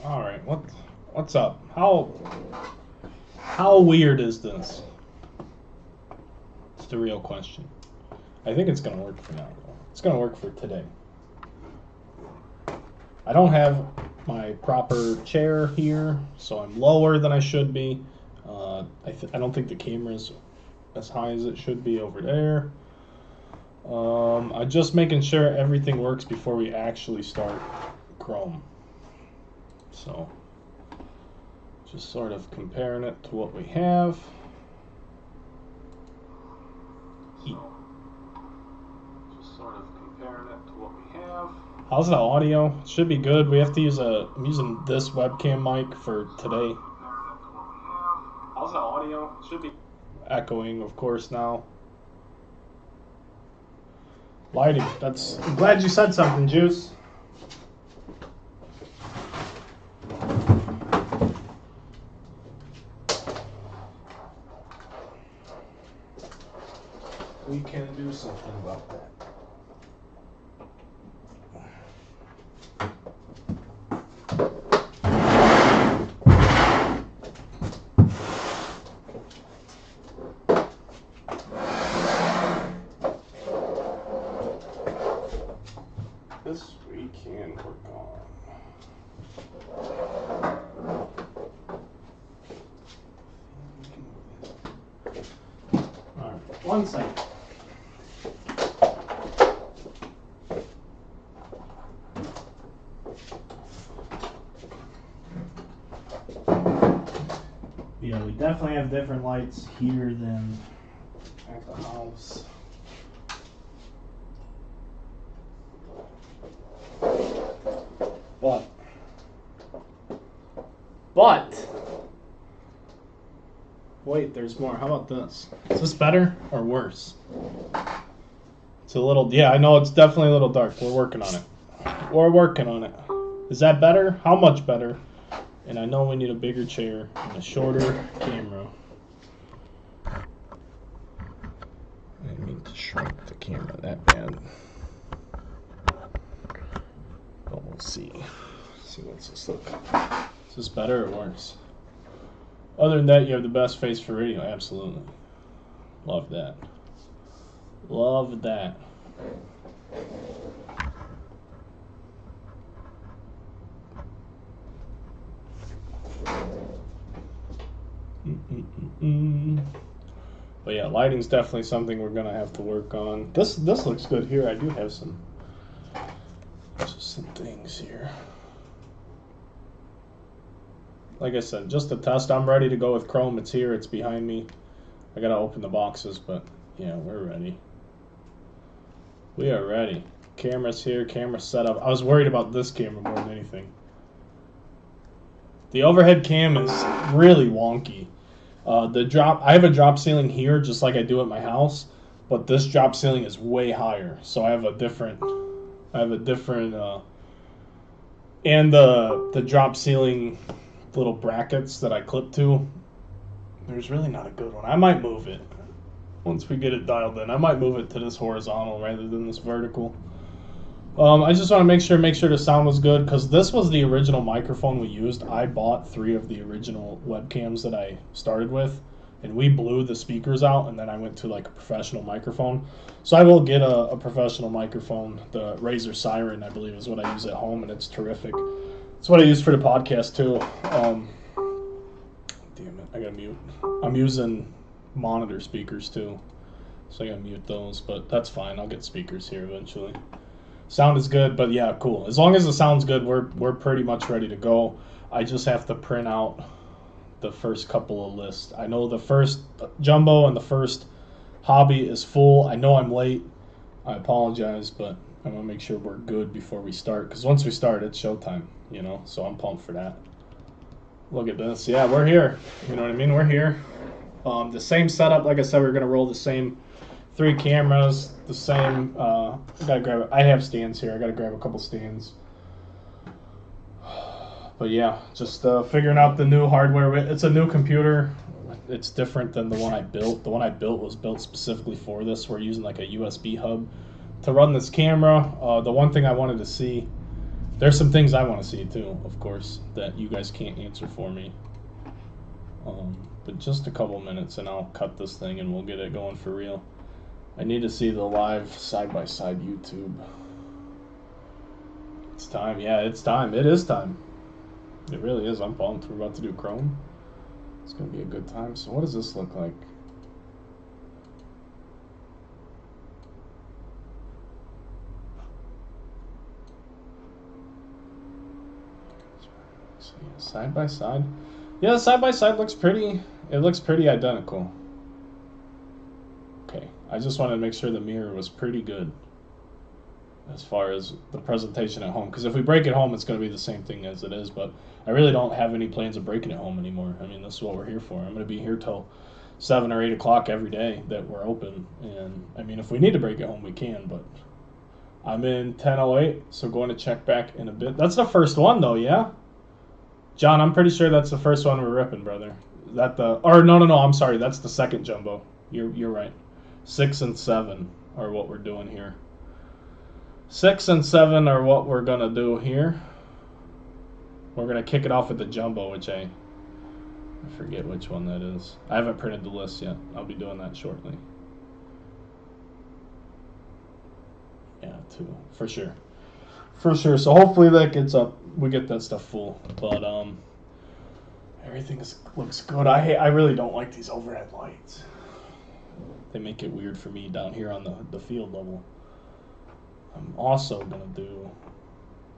All right, what's up? How weird is this? It's the real question. I think it's gonna work for now, though. It's gonna work for today. I don't have my proper chair here, so I'm lower than I should be. I don't think the camera's as high as it should be over there. I'm just making sure everything works before we actually start Chrome. So, just sort of comparing it to what we have. How's the audio? It should be good. We have to use I'm using this webcam mic for today. How's the audio? It should be echoing, of course, now. Lighting. I'm glad you said something, Juice. We can do something about that. This we can work on. All right, 1 second. Yeah, we definitely have different lights here than at the house. But, wait, there's more. How about this? Is this better or worse? It's a little, yeah, I know it's definitely a little dark. We're working on it. We're working on it. Is that better? How much better? And I know we need a bigger chair and a shorter camera. I didn't mean to shrink the camera that bad. But we'll see. See what's this look. Is this better or worse? Other than that, you have the best face for radio. Absolutely. Love that. Love that. But yeah, lighting's definitely something we're gonna have to work on. This looks good here. I do have some things here. Like I said, just a test. I'm ready to go with Chrome. It's here. It's behind me. I gotta open the boxes, but yeah, we're ready. We are ready. Camera's here. Camera set up. I was worried about this camera more than anything. The overhead cam is really wonky. I have a drop ceiling here, just like I do at my house, but this drop ceiling is way higher. So I have a different, and the drop ceiling little brackets that I clip to, there's really not a good one. I might move it once we get it dialed in. I might move it to this horizontal rather than this vertical. I just want to make sure the sound was good, because this was the original microphone we used. I bought 3 of the original webcams that I started with, and we blew the speakers out, and then I went to like a professional microphone. So I will get a professional microphone. The Razer Siren, I believe, is what I use at home, and it's terrific. It's what I use for the podcast too. Damn it, I gotta mute. I'm using monitor speakers too, so I gotta mute those, but that's fine. I'll get speakers here eventually. Sound is good, but yeah, cool. As long as the sound's good, we're pretty much ready to go. I just have to print out the first couple of lists. I know the first jumbo and the first hobby is full. I know I'm late. I apologize, but I want to make sure we're good before we start, because once we start, it's showtime, you know, so I'm pumped for that. Look at this. Yeah, we're here. You know what I mean? We're here. The same setup. Like I said, we're going to roll the same 3 cameras, the same. I have stands here. I gotta grab a couple stands. But yeah, just figuring out the new hardware. It's a new computer. It's different than the one I built. The one I built was built specifically for this. We're using like a USB hub to run this camera. The one thing I wanted to see There's some things I want to see too, of course, that you guys can't answer for me. But just a couple minutes and I'll cut this thing and we'll get it going for real. I need to see the live side-by-side YouTube. It's time. Yeah, it's time. It is time. It really is. I'm pumped. We're about to do Chrome. It's going to be a good time. So what does this look like? So yeah, side by side. Yeah, the side by side looks pretty. It looks pretty identical. Okay, I just wanted to make sure the mirror was pretty good as far as the presentation at home. Because if we break it home, it's going to be the same thing as it is. But I really don't have any plans of breaking it home anymore. I mean, this is what we're here for. I'm going to be here till 7 or 8 o'clock every day that we're open. And I mean, if we need to break it home, we can. But I'm in 10:08, so going to check back in a bit. That's the first one, though, yeah? John, I'm pretty sure that's the first one we're ripping, brother. No, I'm sorry. That's the second jumbo. You're right. 6 and 7 are what we're doing here. 6 and 7 are what we're going to do here. We're going to kick it off with the jumbo, which I forget which one that is. I haven't printed the list yet. I'll be doing that shortly. Yeah, 2, for sure. For sure. So hopefully that gets up. We get that stuff full. But everything looks good. I really don't like these overhead lights. They make it weird for me down here on the field level. I'm also going to do,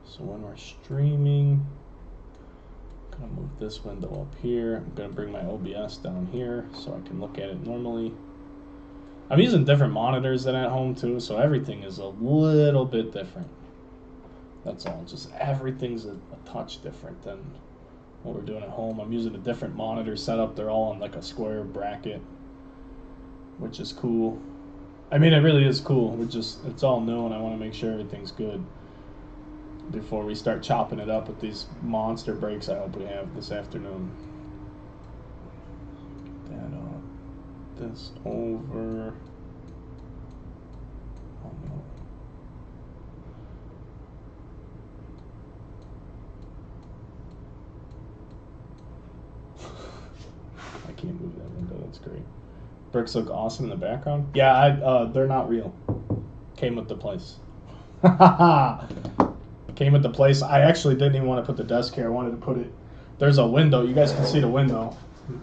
so when we're streaming, I'm going to move this window up here. I'm going to bring my OBS down here so I can look at it normally. I'm using different monitors than at home too, so everything is a little bit different. That's all. Just everything's a touch different than what we're doing at home. I'm using a different monitor setup. They're all on like a square bracket, which is cool. I mean, it really is cool. It's all new, and I want to make sure everything's good before we start chopping it up with these monster breaks I hope we have this afternoon. Get that up. This over. Oh no. I can't move that window. That's great. Bricks look awesome in the background. Yeah, they're not real. Came with the place. Came with the place. I actually didn't even want to put the desk here. I wanted to put it. There's a window. You guys can see the window.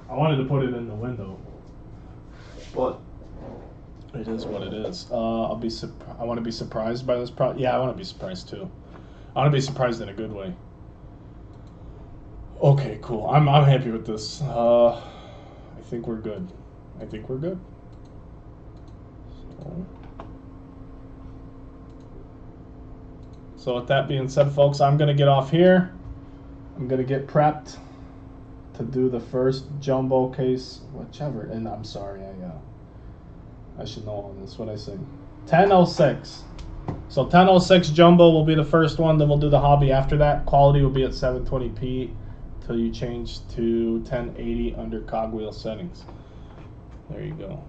I wanted to put it in the window, but it is what it is. I want to be surprised by this Yeah, I want to be surprised too. I want to be surprised in a good way. Okay, cool. I'm happy with this. I think we're good. I think we're good. So with that being said, folks, I'm going to get off here. I'm going to get prepped to do the first jumbo case, whichever. And I'm sorry, I should know all this. What I say? 10:06. So 10:06 jumbo will be the first one. Then we'll do the hobby after that. Quality will be at 720p till you change to 1080 under cogwheel settings. There you go.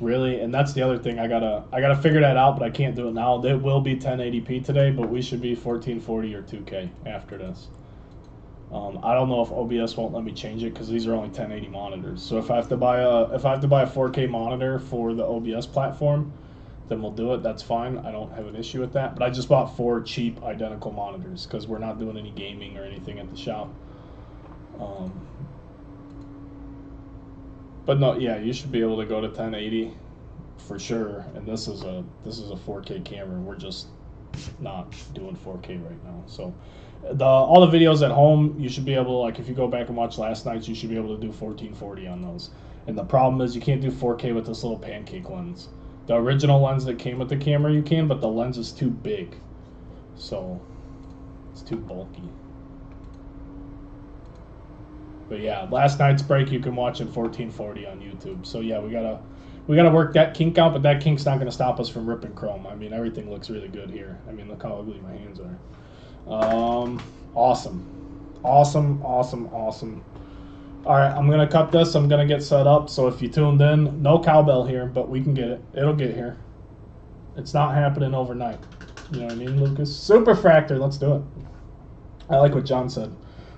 Really, and that's the other thing. I gotta figure that out, but I can't do it now. It will be 1080p today, but we should be 1440 or 2K after this. I don't know if OBS won't let me change it because these are only 1080 monitors. So if I have to buy a 4K monitor for the OBS platform, then we'll do it. That's fine. I don't have an issue with that. But I just bought 4 cheap identical monitors because we're not doing any gaming or anything at the shop. But no, yeah, you should be able to go to 1080 for sure. And this is a 4K camera. We're just not doing 4K right now. So all the videos at home, you should be able to, like, if you go back and watch last night's, you should be able to do 1440 on those. And the problem is you can't do 4K with this little pancake lens. The original lens that came with the camera you can, but the lens is too big. So it's too bulky. But yeah, last night's break you can watch in 1440 on YouTube. So yeah, we gotta work that kink out, but that kink's not gonna stop us from ripping chrome. I mean, everything looks really good here. I mean, look how ugly my hands are. Awesome. All right, I'm gonna cut this. I'm gonna get set up. So if you tuned in, no cowbell here, but we can get it. It'll get here. It's not happening overnight. You know what I mean, Lucas? Superfractor, let's do it. I like what John said.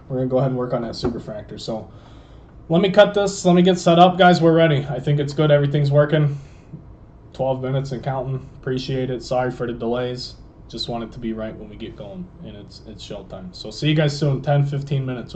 We're going to go ahead and work on that superfractor. So let me cut this. Let me get set up. Guys, we're ready. I think it's good. Everything's working. 12 minutes and counting. Appreciate it. Sorry for the delays. Just want it to be right when we get going. And it's showtime. So see you guys soon. 10, 15 minutes.